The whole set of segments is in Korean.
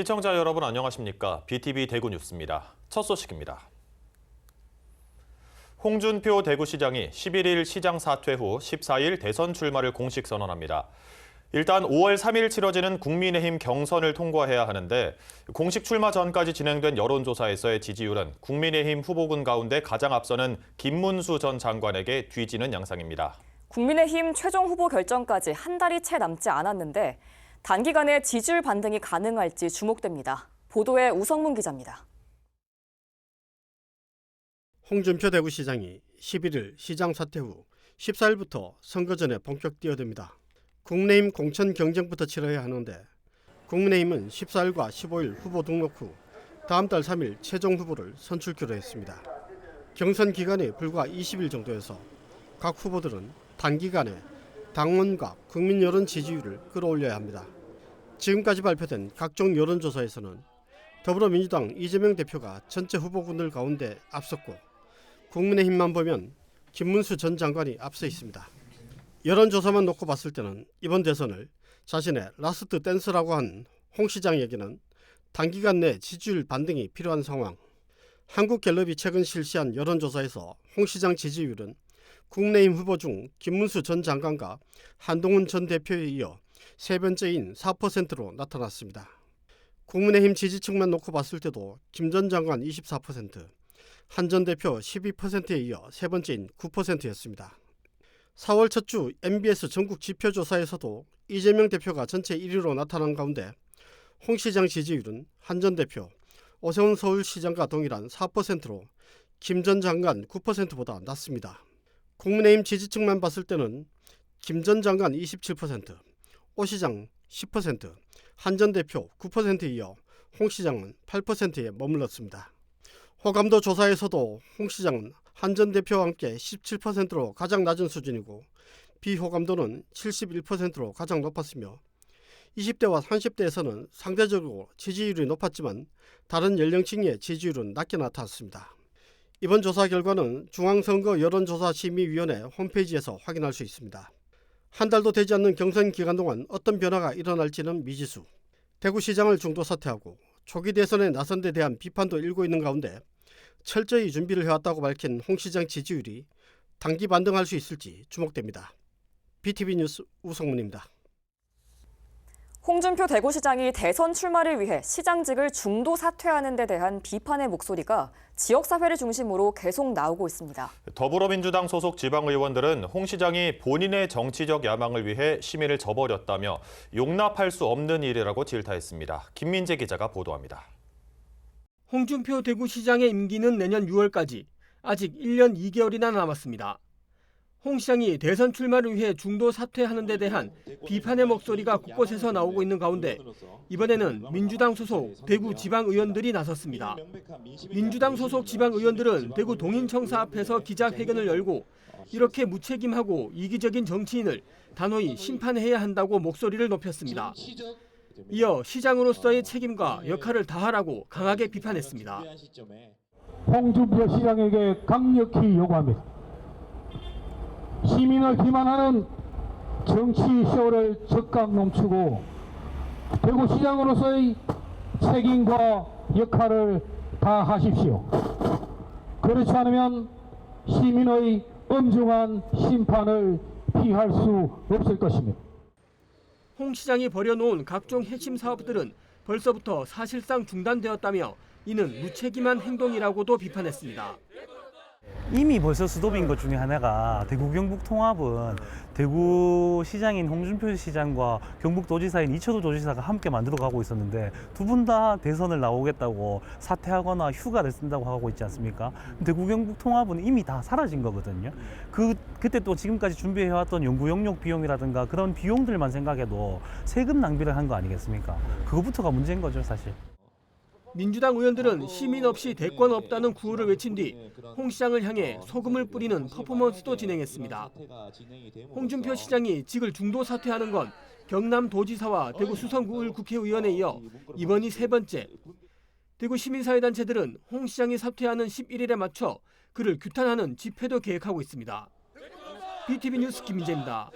시청자 여러분 안녕하십니까? BTV 대구 뉴스입니다. 첫 소식입니다. 홍준표 대구시장이 11일 시장 사퇴 후 14일 대선 출마를 공식 선언합니다. 일단 5월 3일 치러지는 국민의힘 경선을 통과해야 하는데 공식 출마 전까지 진행된 여론조사에서의 지지율은 국민의힘 후보군 가운데 가장 앞서는 김문수 전 장관에게 뒤지는 양상입니다. 국민의힘 최종 후보 결정까지 한 달이 채 남지 않았는데 단기간에 지지율 반등이 가능할지 주목됩니다. 보도에 우성문 기자입니다. 홍준표 대구시장이 11일 시장 사퇴 후 14일부터 선거 전에 본격 뛰어듭니다. 국민의힘 공천 경쟁부터 치러야 하는데 국민의힘은 14일과 15일 후보 등록 후 다음 달 3일 최종 후보를 선출키로 했습니다. 경선 기간이 불과 20일 정도여서 각 후보들은 단기간에 당원과 국민 여론 지지율을 끌어올려야 합니다. 지금까지 발표된 각종 여론조사에서는 더불어민주당 이재명 대표가 전체 후보군들 가운데 앞섰고 국민의힘만 보면 김문수 전 장관이 앞서 있습니다. 여론조사만 놓고 봤을 때는 이번 대선을 자신의 라스트 댄스라고 한 홍 시장에게는 단기간 내 지지율 반등이 필요한 상황. 한국갤럽이 최근 실시한 여론조사에서 홍 시장 지지율은 국민의힘 후보 중 김문수 전 장관과 한동훈 전 대표에 이어 세 번째인 4%로 나타났습니다. 국민의힘 지지층만 놓고 봤을 때도 김 전 장관 24%, 한 전 대표 12%에 이어 세 번째인 9%였습니다. 4월 첫 주 MBS 전국 지표조사에서도 이재명 대표가 전체 1위로 나타난 가운데 홍 시장 지지율은 한 전 대표, 오세훈 서울시장과 동일한 4%로 김 전 장관 9%보다 낮습니다. 국민의힘 지지층만 봤을 때는 김 전 장관 27%, 오 시장 10%, 한 전 대표 9%에 이어 홍 시장은 8%에 머물렀습니다. 호감도 조사에서도 홍 시장은 한 전 대표와 함께 17%로 가장 낮은 수준이고 비호감도는 71%로 가장 높았으며 20대와 30대에서는 상대적으로 지지율이 높았지만 다른 연령층의 지지율은 낮게 나타났습니다. 이번 조사 결과는 중앙선거 여론조사심의위원회 홈페이지에서 확인할 수 있습니다. 한 달도 되지 않는 경선 기간 동안 어떤 변화가 일어날지는 미지수. 대구시장을 중도 사퇴하고 초기 대선에 나선 데 대한 비판도 일고 있는 가운데 철저히 준비를 해왔다고 밝힌 홍 시장 지지율이 단기 반등할 수 있을지 주목됩니다. BTV 뉴스 우성문입니다. 홍준표 대구시장이 대선 출마를 위해 시장직을 중도 사퇴하는 데 대한 비판의 목소리가 지역사회를 중심으로 계속 나오고 있습니다. 더불어민주당 소속 지방의원들은 홍 시장이 본인의 정치적 야망을 위해 시민을 저버렸다며 용납할 수 없는 일이라고 질타했습니다. 김민재 기자가 보도합니다. 홍준표 대구시장의 임기는 내년 6월까지 아직 1년 2개월이나 남았습니다. 홍 시장이 대선 출마를 위해 중도 사퇴하는 데 대한 비판의 목소리가 곳곳에서 나오고 있는 가운데 이번에는 민주당 소속 대구 지방의원들이 나섰습니다. 민주당 소속 지방의원들은 대구 동인청사 앞에서 기자회견을 열고 이렇게 무책임하고 이기적인 정치인을 단호히 심판해야 한다고 목소리를 높였습니다. 이어 시장으로서의 책임과 역할을 다하라고 강하게 비판했습니다. 홍준표 시장에게 강력히 요구합니다. 시민을 기만하는 정치 쇼를 적극 멈추고 대구시장으로서의 책임과 역할을 다하십시오. 그렇지 않으면 시민의 엄중한 심판을 피할 수 없을 것입니다. 홍 시장이 벌여놓은 각종 핵심 사업들은 벌써부터 사실상 중단되었다며 이는 무책임한 행동이라고도 비판했습니다. 이미 벌써 수도비인 것 중에 하나가 대구 경북 통합은 대구시장인 홍준표 시장과 경북도지사인 이철우 도지사가 함께 만들어 가고 있었는데 두 분 다 대선을 나오겠다고 사퇴하거나 휴가를 쓴다고 하고 있지 않습니까? 대구 경북 통합은 이미 다 사라진 거거든요. 그때 또 지금까지 준비해왔던 연구 영역 비용이라든가 그런 비용들만 생각해도 세금 낭비를 한 거 아니겠습니까? 그거부터가 문제인 거죠, 사실. 민주당 의원들은 시민 없이 대권 없다는 구호를 외친 뒤 홍 시장을 향해 소금을 뿌리는 퍼포먼스도 진행했습니다. 홍준표 시장이 직을 중도 사퇴하는 건 경남도지사와 대구 수성구을 국회의원에 이어 이번이 세 번째. 대구 시민사회단체들은 홍 시장이 사퇴하는 11일에 맞춰 그를 규탄하는 집회도 계획하고 있습니다. BTV 뉴스 김민재입니다.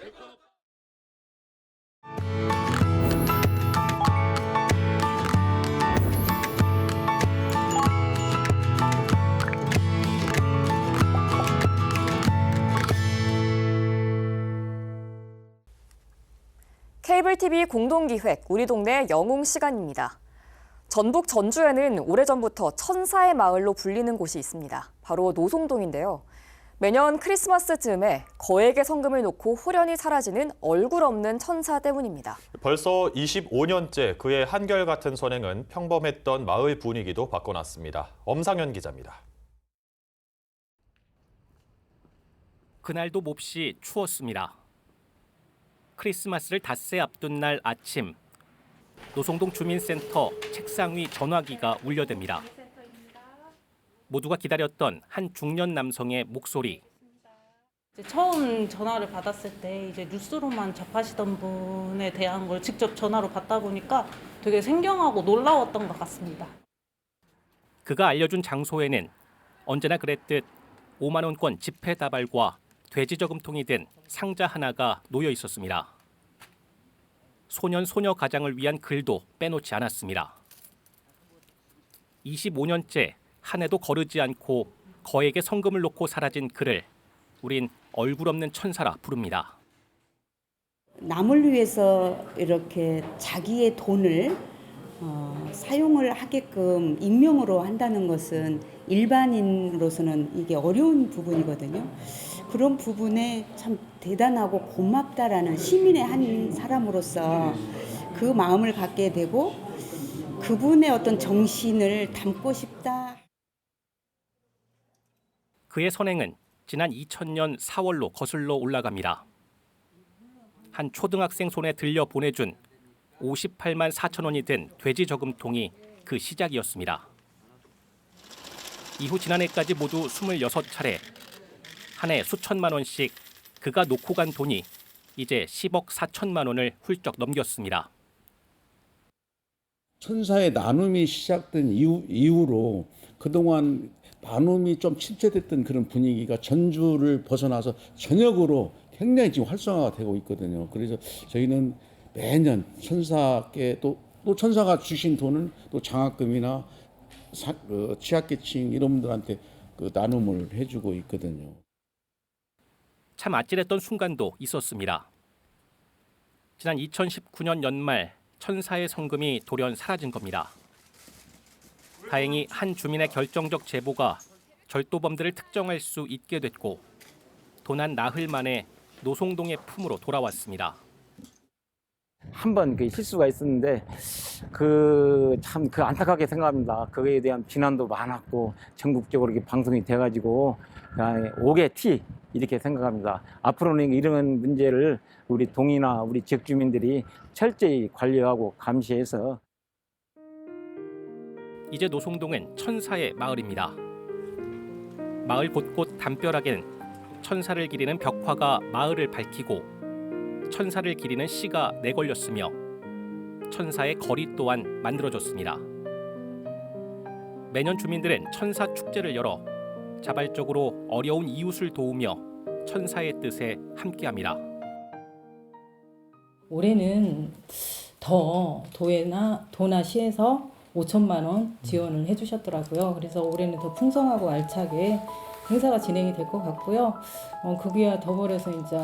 케이블 TV 공동기획 우리 동네 영웅 시간입니다. 전북 전주에는 오래전부터 천사의 마을로 불리는 곳이 있습니다. 바로 노송동인데요. 매년 크리스마스 즈음에 거액의 성금을 놓고 홀연히 사라지는 얼굴 없는 천사 때문입니다. 벌써 25년째 그의 한결같은 선행은 평범했던 마을 분위기도 바꿔놨습니다. 엄상현 기자입니다. 그날도 몹시 추웠습니다. 크리스마스를 닷새 앞둔 날 아침, 노송동 주민센터 책상 위 전화기가 울려댑니다. 모두가 기다렸던 한 중년 남성의 목소리. 처음 전화를 받았을 때 이제 뉴스로만 접하시던 분에 대한 걸 직접 전화로 받다 보니까 되게 생경하고 놀라웠던 것 같습니다. 그가 알려준 장소에는 언제나 그랬듯 5만 원권 지폐 다발과 돼지 저금통이 든 상자 하나가 놓여 있었습니다. 소년 소녀 가장을 위한 글도 빼놓지 않았습니다. 25년째 한 해도 거르지 않고 거액의 성금을 놓고 사라진 그를 우린 얼굴 없는 천사라 부릅니다. 남을 위해서 이렇게 자기의 돈을 사용을 하게끔 익명으로 한다는 것은 일반인으로서는 이게 어려운 부분이거든요. 그런 부분에 참 대단하고 고맙다라는 시민의 한 사람으로서 그 마음을 갖게 되고 그분의 어떤 정신을 담고 싶다. 그의 선행은 지난 2000년 4월로 거슬러 올라갑니다. 한 초등학생 손에 들려 보내준 58만 4천 원이 든 돼지 저금통이 그 시작이었습니다. 이후 지난해까지 모두 26차례, 한 해 수천만 원씩 그가 놓고 간 돈이 이제 10억 4천만 원을 훌쩍 넘겼습니다. 천사의 나눔이 시작된 이후로 그동안 나눔이 좀 침체됐던 그런 분위기가 전주를 벗어나서 전역으로 굉장히 지금 활성화가 되고 있거든요. 그래서 저희는 매년 천사께 또 천사가 주신 돈은 또 장학금이나 취약계층 이런 분들한테 그 나눔을 해주고 있거든요. 참 아찔했던 순간도 있었습니다. 지난 2019년 연말 천사의 성금이 돌연 사라진 겁니다. 다행히 한 주민의 결정적 제보가 절도범들을 특정할 수 있게 됐고 돈 한 나흘 만에 노송동의 품으로 돌아왔습니다. 한 번 그 실수가 있었는데 참 안타깝게 생각합니다. 그거에 대한 비난도 많았고 전국적으로 이렇게 방송이 돼가지고 옥의 티 이렇게 생각합니다. 앞으로는 이런 문제를 우리 동이나 우리 지역 주민들이 철저히 관리하고 감시해서 이제 노송동은 천사의 마을입니다. 마을 곳곳 담벼락엔 천사를 기리는 벽화가 마을을 밝히고 천사를 기리는 시가 내걸렸으며 천사의 거리 또한 만들어졌습니다. 매년 주민들은 천사 축제를 열어 자발적으로 어려운 이웃을 도우며 천사의 뜻에 함께합니다. 올해는 더 도나 시에서 5천만 원 지원을 해주셨더라고요. 그래서 올해는 더 풍성하고 알차게 행사가 진행이 될 것 같고요. 거기와 더불어서 이제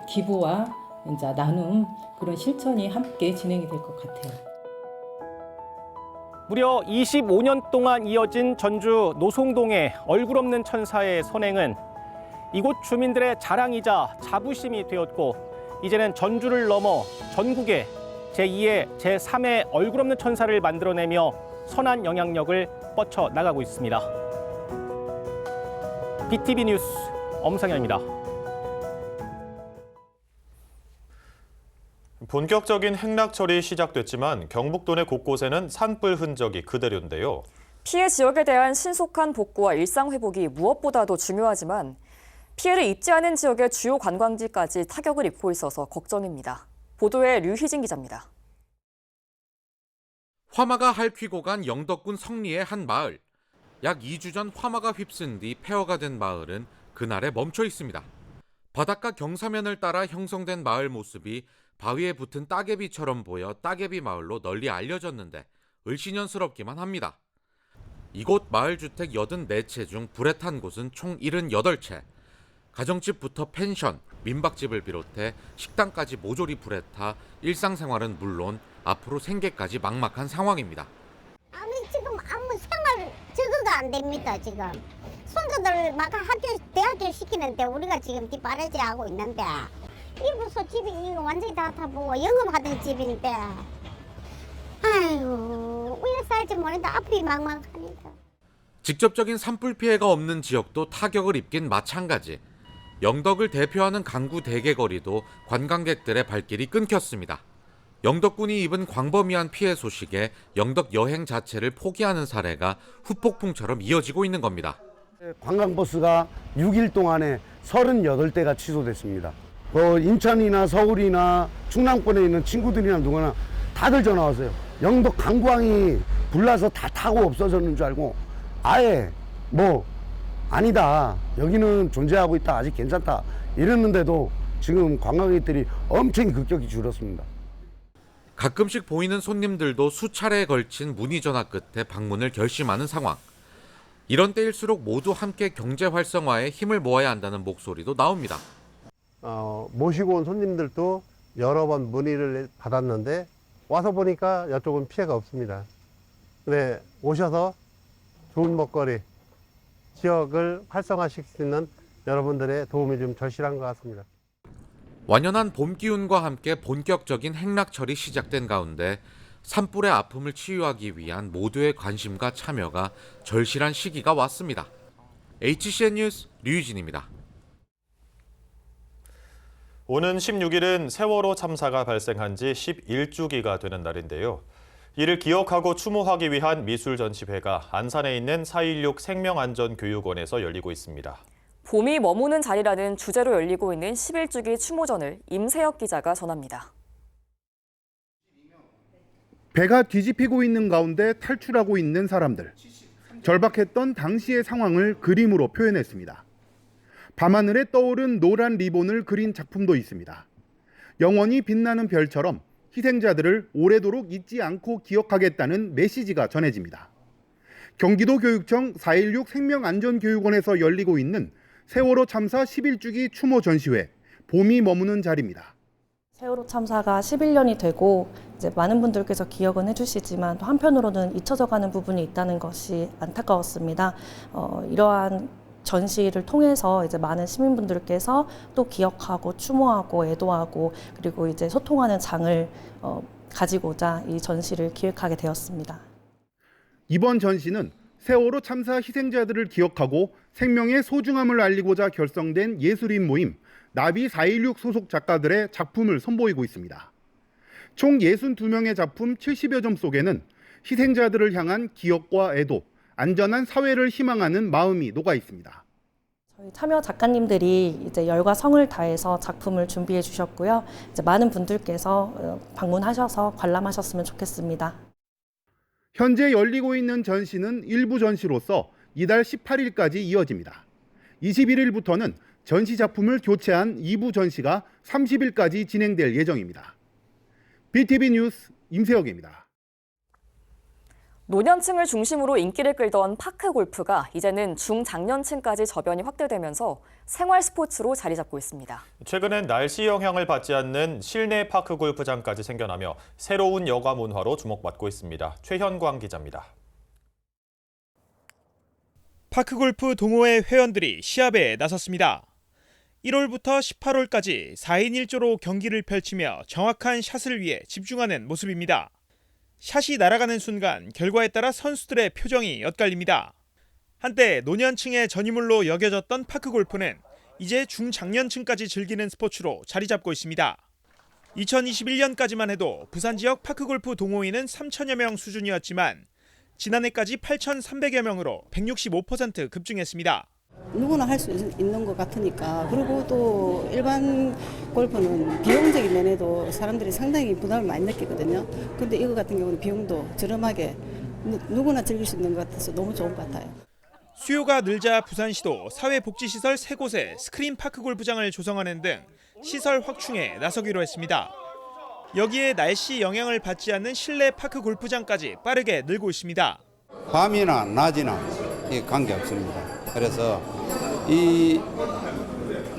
기부와 이제 나눔 그런 실천이 함께 진행이 될 것 같아요. 무려 25년 동안 이어진 전주 노송동의 얼굴 없는 천사의 선행은 이곳 주민들의 자랑이자 자부심이 되었고 이제는 전주를 넘어 전국에 제2의 제3의 얼굴 없는 천사를 만들어내며 선한 영향력을 뻗쳐나가고 있습니다. BTV 뉴스 엄상현입니다. 본격적인 행락철이 시작됐지만 경북도 내 곳곳에는 산불 흔적이 그대로인데요. 피해 지역에 대한 신속한 복구와 일상 회복이 무엇보다도 중요하지만 피해를 입지 않은 지역의 주요 관광지까지 타격을 입고 있어서 걱정입니다. 보도에 류희진 기자입니다. 화마가 핥히고 간 영덕군 성리의 한 마을. 약 2주 전 화마가 휩쓴 뒤 폐허가 된 마을은 그날에 멈춰 있습니다. 바닷가 경사면을 따라 형성된 마을 모습이 바위에 붙은 따개비처럼 보여 따개비 마을로 널리 알려졌는데 을씨년스럽기만 합니다. 이곳 마을 주택 84채 중 불에 탄 곳은 총 78채. 가정집부터 펜션, 민박집을 비롯해 식당까지 모조리 불에 타 일상생활은 물론 앞으로 생계까지 막막한 상황입니다. 아니 지금 아무 생활 저거가 안 됩니다. 지금 손자들 막 대학교 시키는데 우리가 지금 뒷바라지 하고 있는데 이부서 집이 이거 완전히 다 타보고 영업하던 집인데 아이고 왜 살지 모르는데 앞이 막막하니까. 직접적인 산불 피해가 없는 지역도 타격을 입긴 마찬가지. 영덕을 대표하는 강구 대게거리도 관광객들의 발길이 끊겼습니다. 영덕군이 입은 광범위한 피해 소식에 영덕 여행 자체를 포기하는 사례가 후폭풍처럼 이어지고 있는 겁니다. 관광버스가 6일 동안에 38대가 취소됐습니다. 인천이나 서울이나 충남권에 있는 친구들이나 누구나 다들 전화 왔어요. 영덕 강구항이 불나서 다 타고 없어졌는 줄 알고 아예 아니다. 여기는 존재하고 있다. 아직 괜찮다. 이랬는데도 지금 관광객들이 엄청 급격히 줄었습니다. 가끔씩 보이는 손님들도 수차례에 걸친 문의 전화 끝에 방문을 결심하는 상황. 이런 때일수록 모두 함께 경제 활성화에 힘을 모아야 한다는 목소리도 나옵니다. 모시고 온 손님들도 여러 번 문의를 받았는데 와서 보니까 이쪽은 피해가 없습니다. 근데 오셔서 좋은 먹거리, 지역을 활성화시킬 수 있는 여러분들의 도움이 좀 절실한 것 같습니다. 완연한 봄 기운과 함께 본격적인 행락철이 시작된 가운데 산불의 아픔을 치유하기 위한 모두의 관심과 참여가 절실한 시기가 왔습니다. HCN 뉴스 류유진입니다. 오는 16일은 세월호 참사가 발생한 지 11주기가 되는 날인데요. 이를 기억하고 추모하기 위한 미술 전시회가 안산에 있는 4.16 생명안전교육원에서 열리고 있습니다. 봄이 머무는 자리라는 주제로 열리고 있는 11주기 추모전을 임세혁 기자가 전합니다. 배가 뒤집히고 있는 가운데 탈출하고 있는 사람들. 절박했던 당시의 상황을 그림으로 표현했습니다. 밤하늘에 떠오른 노란 리본을 그린 작품도 있습니다. 영원히 빛나는 별처럼 희생자들을 오래도록 잊지 않고 기억하겠다는 메시지가 전해집니다. 경기도 교육청 4.16 생명안전교육원에서 열리고 있는 세월호 참사 11주기 추모 전시회, 봄이 머무는 자리입니다. 세월호 참사가 11년이 되고 이제 많은 분들께서 기억은 해주시지만 또 한편으로는 잊혀져가는 부분이 있다는 것이 안타까웠습니다. 이러한 전시를 통해서 이제 많은 시민분들께서 또 기억하고 추모하고 애도하고 그리고 이제 소통하는 장을 가지고자 이 전시를 기획하게 되었습니다. 이번 전시는 세월호 참사 희생자들을 기억하고 생명의 소중함을 알리고자 결성된 예술인 모임 나비 4.16 소속 작가들의 작품을 선보이고 있습니다. 총 62명의 작품 70여 점 속에는 희생자들을 향한 기억과 애도, 안전한 사회를 희망하는 마음이 녹아 있습니다. 저희 참여 작가님들이 이제 열과 성을 다해서 작품을 준비해 주셨고요. 이제 많은 분들께서 방문하셔서 관람하셨으면 좋겠습니다. 현재 열리고 있는 전시는 일부 전시로서 이달 18일까지 이어집니다. 21일부터는 전시 작품을 교체한 2부 전시가 30일까지 진행될 예정입니다. BTV 뉴스 임세혁입니다. 노년층을 중심으로 인기를 끌던 파크 골프가 이제는 중장년층까지 저변이 확대되면서 생활 스포츠로 자리 잡고 있습니다. 최근엔 날씨 영향을 받지 않는 실내 파크 골프장까지 생겨나며 새로운 여가 문화로 주목받고 있습니다. 최현광 기자입니다. 파크골프 동호회 회원들이 시합에 나섰습니다. 1월부터 18월까지 4인 1조로 경기를 펼치며 정확한 샷을 위해 집중하는 모습입니다. 샷이 날아가는 순간 결과에 따라 선수들의 표정이 엇갈립니다. 한때 노년층의 전유물로 여겨졌던 파크골프는 이제 중장년층까지 즐기는 스포츠로 자리 잡고 있습니다. 2021년까지만 해도 부산 지역 파크골프 동호인은 3천여 명 수준이었지만 지난해까지 8,300여 명으로 165% 급증했습니다. 누구나 할 수 있는 것 같으니까. 그리고 또 일반 골프는 비용적인 면에도 사람들이 상당히 부담을 많이 느끼거든요. 근데 이거 같은 경우는 비용도 저렴하게 누구나 즐길 수 있는 것 같아서 너무 좋은 것 같아요. 수요가 늘자 부산시도 사회복지시설 3곳에 스크린 파크 골프장을 조성하는 등 시설 확충에 나서기로 했습니다. 여기에 날씨 영향을 받지 않는 실내 파크 골프장까지 빠르게 늘고 있습니다. 밤이나 낮이나 관계없습니다. 그래서 이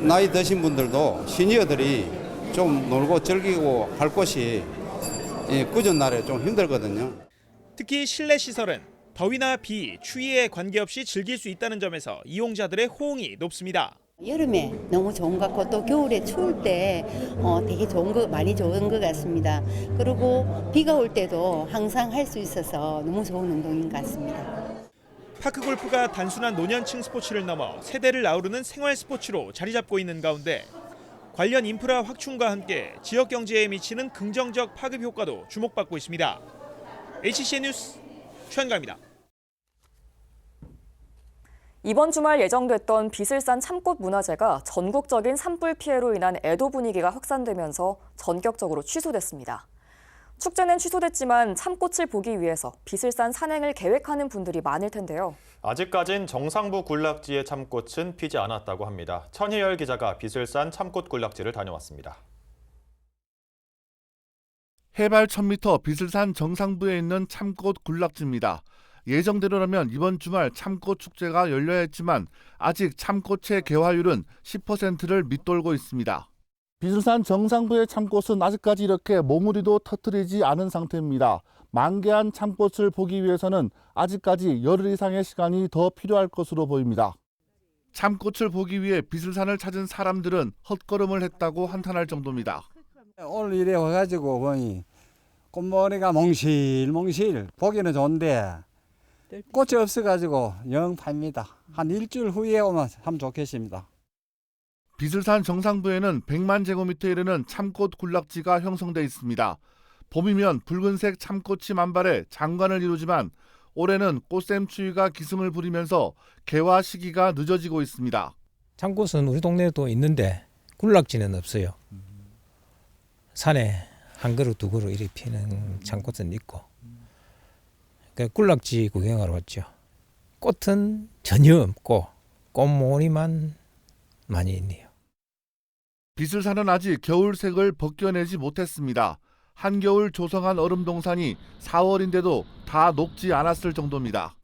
나이 드신 분들도 시니어들이 좀 놀고 즐기고 할 곳이 꾸준 날에 좀 힘들거든요. 특히 실내 시설은 더위나 비, 추위에 관계없이 즐길 수 있다는 점에서 이용자들의 호응이 높습니다. 여름에 너무 좋은 것 같고 또 겨울에 추울 때 되게 많이 좋은 것 같습니다. 그리고 비가 올 때도 항상 할 수 있어서 너무 좋은 운동인 것 같습니다. 파크 골프가 단순한 노년층 스포츠를 넘어 세대를 아우르는 생활 스포츠로 자리 잡고 있는 가운데 관련 인프라 확충과 함께 지역 경제에 미치는 긍정적 파급 효과도 주목받고 있습니다. HCN 뉴스 최현가입니다. 이번 주말 예정됐던 비슬산 참꽃 문화제가 전국적인 산불 피해로 인한 애도 분위기가 확산되면서 전격적으로 취소됐습니다. 축제는 취소됐지만 참꽃을 보기 위해서 비슬산 산행을 계획하는 분들이 많을 텐데요. 아직까진 정상부 군락지의 참꽃은 피지 않았다고 합니다. 천희열 기자가 비슬산 참꽃 군락지를 다녀왔습니다. 해발 1000m 비슬산 정상부에 있는 참꽃 군락지입니다. 예정대로라면 이번 주말 참꽃 축제가 열려야 했지만 아직 참꽃의 개화율은 10%를 밑돌고 있습니다. 비슬산 정상부의 참꽃은 아직까지 이렇게 몽우리도 터뜨리지 않은 상태입니다. 만개한 참꽃을 보기 위해서는 아직까지 열흘 이상의 시간이 더 필요할 것으로 보입니다. 참꽃을 보기 위해 비슬산을 찾은 사람들은 헛걸음을 했다고 한탄할 정도입니다. 오늘 이래 와가지고 거의 꽃머리가 몽실몽실 보기는 좋은데 꽃이 없어가지고 영 팝니다. 한 일주일 후에 오면 참 좋겠습니다. 비슬산 정상부에는 100만 제곱미터에 이르는 참꽃 군락지가 형성돼 있습니다. 봄이면 붉은색 참꽃이 만발해 장관을 이루지만 올해는 꽃샘 추위가 기승을 부리면서 개화 시기가 늦어지고 있습니다. 참꽃은 우리 동네에도 있는데 군락지는 없어요. 산에 한 그루 두 그루 이렇게 피는 참꽃은 있고 군락지 구경하러 왔죠. 꽃은 전혀 없고 꽃무늬만 많이 있네요. 비슬산은 아직 겨울색을 벗겨내지 못했습니다. 한겨울 조성한 얼음동산이 4월인데도 다 녹지 않았을 정도입니다.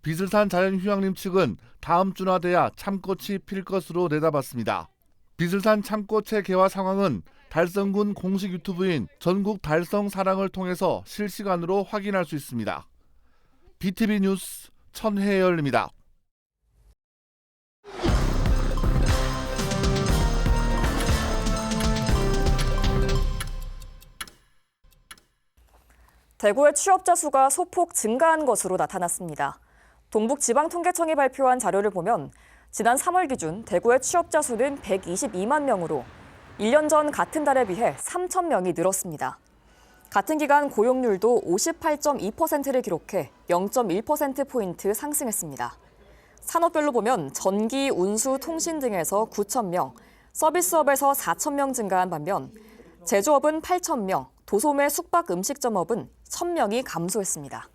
비슬산 자연휴양림 측은 다음 주나 돼야 참꽃이 필 것으로 내다봤습니다. 비슬산 참꽃의 개화 상황은 달성군 공식 유튜브인 전국 달성 사랑을 통해서 실시간으로 확인할 수 있습니다. BTV 뉴스 천혜열입니다. 대구의 취업자 수가 소폭 증가한 것으로 나타났습니다. 동북지방통계청이 발표한 자료를 보면 지난 3월 기준 대구의 취업자 수는 122만 명으로 1년 전 같은 달에 비해 3천 명이 늘었습니다. 같은 기간 고용률도 58.2%를 기록해 0.1%포인트 상승했습니다. 산업별로 보면 전기, 운수, 통신 등에서 9천 명, 서비스업에서 4천 명 증가한 반면 제조업은 8천 명, 도소매, 숙박, 음식점업은 1,000명이 감소했습니다.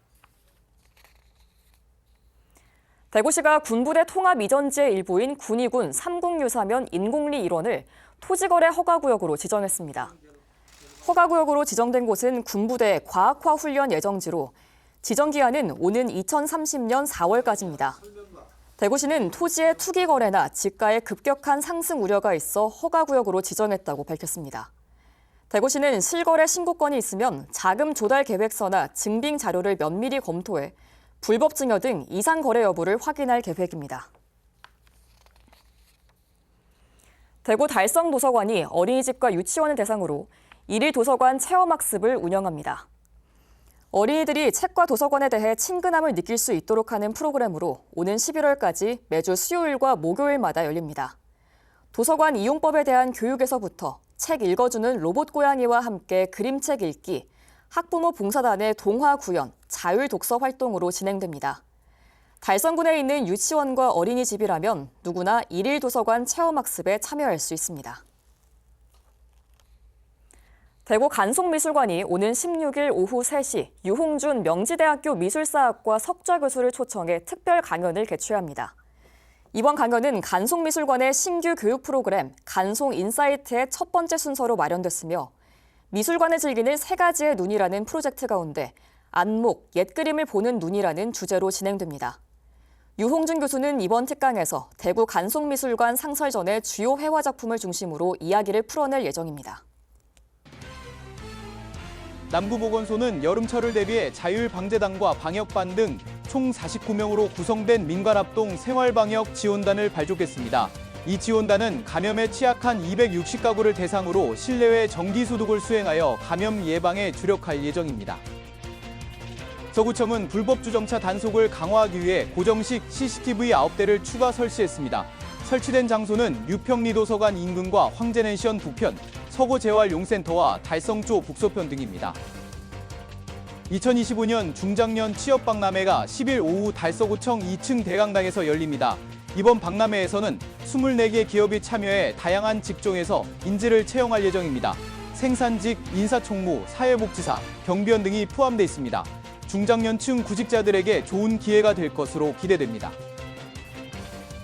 대구시가 군부대 통합 이전지의 일부인 군의군 삼국유사면 인곡리 일원을 토지거래 허가구역으로 지정했습니다. 허가구역으로 지정된 곳은 군부대 과학화 훈련 예정지로 지정기한은 오는 2030년 4월까지입니다. 대구시는 토지의 투기 거래나 지가의 급격한 상승 우려가 있어 허가구역으로 지정했다고 밝혔습니다. 대구시는 실거래 신고건이 있으면 자금 조달 계획서나 증빙 자료를 면밀히 검토해 불법 증여 등 이상 거래 여부를 확인할 계획입니다. 대구 달성도서관이 어린이집과 유치원을 대상으로 일일 도서관 체험학습을 운영합니다. 어린이들이 책과 도서관에 대해 친근함을 느낄 수 있도록 하는 프로그램으로 오는 11월까지 매주 수요일과 목요일마다 열립니다. 도서관 이용법에 대한 교육에서부터 책 읽어주는 로봇 고양이와 함께 그림책 읽기, 학부모 봉사단의 동화 구연, 자율 독서 활동으로 진행됩니다. 달성군에 있는 유치원과 어린이집이라면 누구나 일일 도서관 체험학습에 참여할 수 있습니다. 대구 간송미술관이 오는 16일 오후 3시 유홍준 명지대학교 미술사학과 석좌 교수를 초청해 특별 강연을 개최합니다. 이번 강연은 간송미술관의 신규 교육 프로그램 간송인사이트의 첫 번째 순서로 마련됐으며 미술관을 즐기는 3가지의 눈이라는 프로젝트 가운데 안목, 옛그림을 보는 눈이라는 주제로 진행됩니다. 유홍준 교수는 이번 특강에서 대구 간송미술관 상설 전의 주요 회화 작품을 중심으로 이야기를 풀어낼 예정입니다. 남구보건소는 여름철을 대비해 자율방재단과 방역반 등 총 49명으로 구성된 민관합동 생활방역 지원단을 발족했습니다. 이 지원단은 감염에 취약한 260가구를 대상으로 실내외 정기소독을 수행하여 감염 예방에 주력할 예정입니다. 서구청은 불법 주정차 단속을 강화하기 위해 고정식 CCTV 9대를 추가 설치했습니다. 설치된 장소는 유평리도서관 인근과 황제낸시원 북편, 서구재활용센터와 달성조 북서편 등입니다. 2025년 중장년 취업박람회가 10일 오후 달서구청 2층 대강당에서 열립니다. 이번 박람회에서는 24개 기업이 참여해 다양한 직종에서 인재를 채용할 예정입니다. 생산직, 인사총무, 사회복지사, 경비원 등이 포함돼 있습니다. 중장년층 구직자들에게 좋은 기회가 될 것으로 기대됩니다.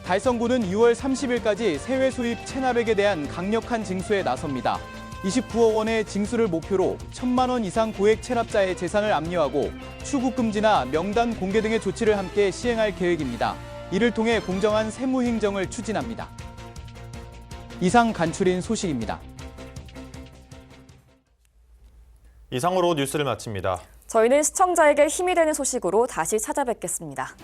달성구는 6월 30일까지 세외 수입 체납액에 대한 강력한 징수에 나섭니다. 29억 원의 징수를 목표로 1,000만 원 이상 고액 체납자의 재산을 압류하고 출국 금지나 명단 공개 등의 조치를 함께 시행할 계획입니다. 이를 통해 공정한 세무 행정을 추진합니다. 이상 간추린 소식입니다. 이상으로 뉴스를 마칩니다. 저희는 시청자에게 힘이 되는 소식으로 다시 찾아뵙겠습니다.